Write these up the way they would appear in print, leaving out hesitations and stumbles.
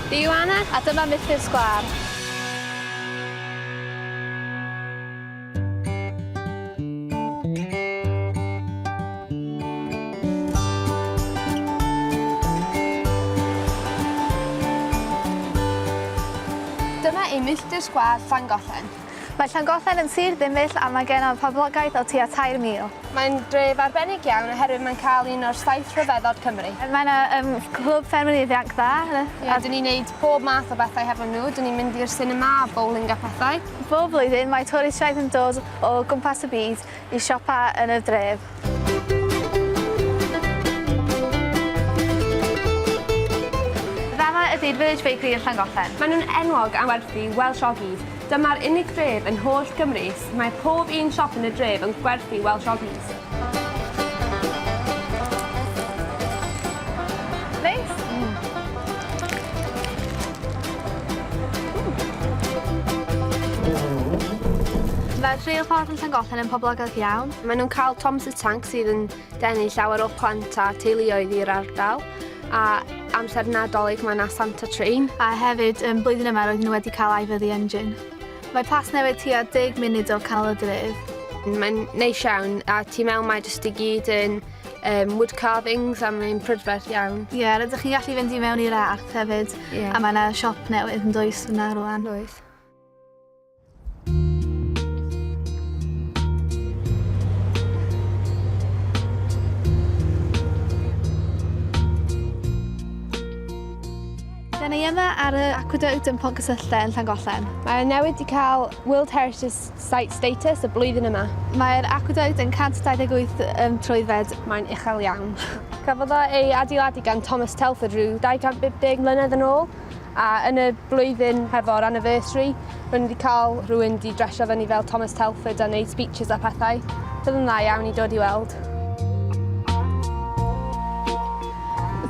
Fi yw Anna, A dyma Milltir2. dyma ei Milltir2 Llangollen. Mae Llangollen yn sir ddimyll a mae gen o poblogaeth o tua 3,000. Mae'n dref arbennig iawn oherwydd mae'n cael un o'r 7 rhyfeddod Cymru. Mae yna clwb ffermydd ifanc dda. A dyn ni'n neud pob math o bethau hefo nhw. Dyn ni'n mynd i'r cinema a bowling a pethau. Bob blwyddyn mae twristiaid yn dod o gwmpas y byd i siopa yn y dref. Fama ydy'r Village Bakery yn Llangollen. Maen nhw'n enwog am werthu Welsh oggies. Dyma'r unig dref yn holl Cymru. Mae pob un siop yn y dref yn gwerthu Welsh oggies. Neis? Mae'r reil ffordd yn Llangollen yn poblogaidd iawn. Maen nhw'n cael Thomas y Tank sydd yn denu llawer o plant a teuluoedd i'r ardal. A amser Nadolig mae yna Santa Train. A hefyd, blwyddyn yma roedden nhw wedi cael Ifo the Engine. Mae pas newydd tua 10 munud o canol y dref. Mae'n neis iawn a tu mewn mae jyst i gyd yn wood carvings a mae'n prydferth iawn. Ie, rydych chi'n gallu fynd i mewn i'r arth hefyd. A mae yna siop newydd yn does yna rwan. Oes. Da ni yma ar y aqueduct yn Pont Cysylltau yn Llangollen. Mae newid i cael World Heritage Site status y blwyddyn yma. Mae'r aqueduct yn 128 troedfed. Mae'n uchel iawn. Cafodd o ei adeiladu gan Thomas Telford rhyw 250 mlynedd yn ôl. A yn y blwyddyn hefo'r anniversary, rwy'n wedi cael rhywun wedi dresio fyny fel Thomas Telford a wneud speeches a pethau. Bydd yn dda iawn i dod i weld.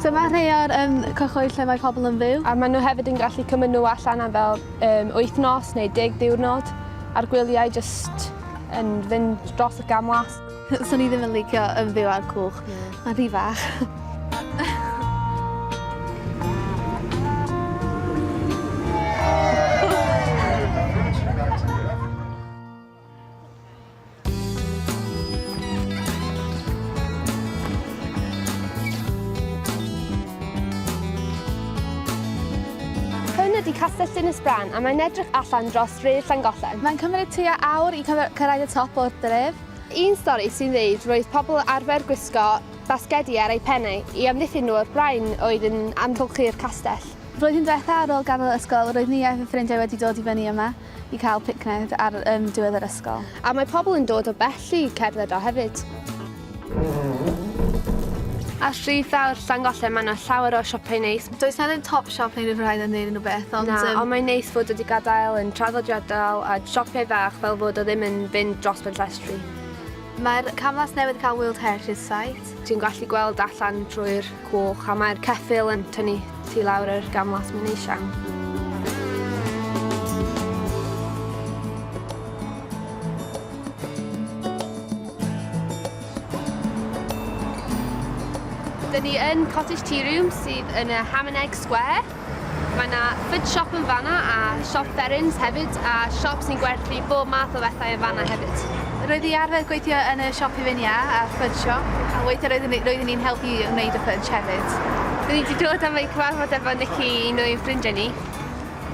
Dyma rhai o'r cyhoedd lle mae pobl yn fyw. A maen nhw hefyd yn gallu cymryd nhw allan am fel 8 neu 10 diwrnod a'r gwyliau jyst yn fynd dros y gamlas. Swn i ddim yn licio fyw ar cwch. Mae'n rhy fach. Hwn ydy Castell Bran a mae'n edrych allan dros dref Llangollen. Mae'n cymryd tua awr i cyrraedd y top o'r dref. Un stori sy'n dweud roedd pobl arfer gwisgo basgedi ar eu pennau i amddiffyn nhw o'r blaen oedd yn amgylchu'r castell. Flwyddyn diwetha ar ôl gadael ysgol, roedd ni a fy ffrindiau wedi dod i fyny yma i cael picnic ar diwedd yr ysgol. A mae pobl yn dod o bell i cerdded o hefyd. A stryd fawr Llangollen mae yna llawer o siopau neis. Does na ddim top shop neu rhywbeth yn neud unrhyw beth, ond... Ond mae'n neis fod wedi gadael yn traddodiadol a siopiau fach fel fod o ddim yn fynd dros ben llestri. Mae'r camlas newydd cael World Heritage Site. Ti'n gallu gweld allan trwy'r coch a mae'r ceffyl yn tynnu tu lawr yr gamlas, mae'n neis iawn. Dyn ni yn Cottage Tea Room sydd yn y Hamaneg Square. Mae yna food shop yn fanna a siop fferins hefyd a siop sy'n gwerthu bob math o bethau yn fanna hefyd. Roedd i arfer gweithio yn y siop i fynia a food shop a weithio roedden ni'n helpu wneud y fudge hefyd. Dyn ni wedi dod am ei cyfarfod efo Nicky, un o'n ffrindiau ni.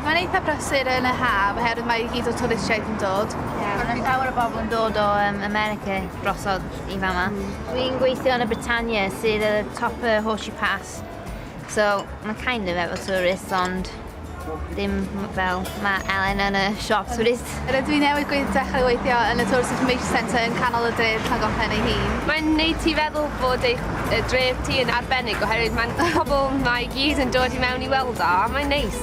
Mae'n eitha brysur yn y haf oherwydd mae gyd o twristiaid yn dod. Mae llawer o bobl yn dod o America drosodd i fama. Dwi'n gweithio yn y Britannia sydd y top y Horseshoe Pass. So mae'n kind of efo tourists ond ddim fel mae Elen yn y siop tourist. Dwi newydd dechrau weithio yn y Tourist Information Centre yn canol y dref Llangollen ei hun. Mae'n neud ti feddwl bod y dref ti yn arbennig oherwydd mae'n pobl mae gyd yn dod i mewn i weld o a mae'n neis.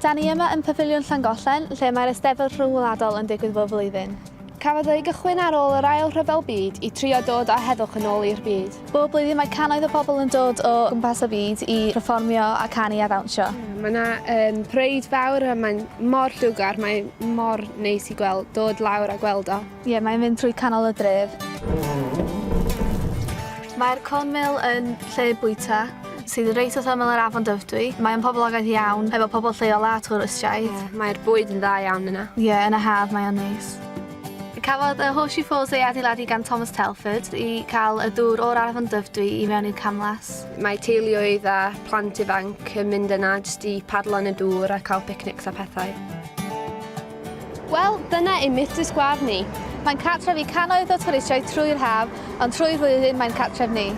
Da ni yma yn pafiliwn Llangollen, lle mae'r Eisteddfod rhyngwladol yn digwydd bob blwyddyn. Cafodd ei gychwyn ar ôl yr ail rhyfel byd i trio dod â heddwch yn ôl i'r byd. Bob blwyddyn mae cannoedd o bobl yn dod o gwmpas y byd i perfformio a canu a ddawnsio. Mae yna preid fawr a mae'n mor llwgar, mae'n mor neis i gweld, dod lawr a gweld o. Ie, mae'n mynd trwy canol y dref. Mae'r cornmill yn lle bwyta sydd reit wrth ymyl yr afon Dyfrdwy. Mae'n poblogaidd iawn, efo pobl lleol a twristiaid. Mae'r bwyd yn dda iawn yna. Ie, yn y haf mae'n neis. Cafodd y Horseshoe Falls ei adeiladu gan Thomas Telford i cael y dŵr o'r afon Dyfrdwy i mewn i'r camlas. Mae teuluoedd a plant ifanc yn mynd yna jyst i padlo yn y dŵr a cael picnics a pethau. Wel, dyna ein Milltir sgwâr ni. Mae'n cartref i cannoedd o twristiaid trwy'r haf, ond trwy'r flwyddyn mae'n cartref ni.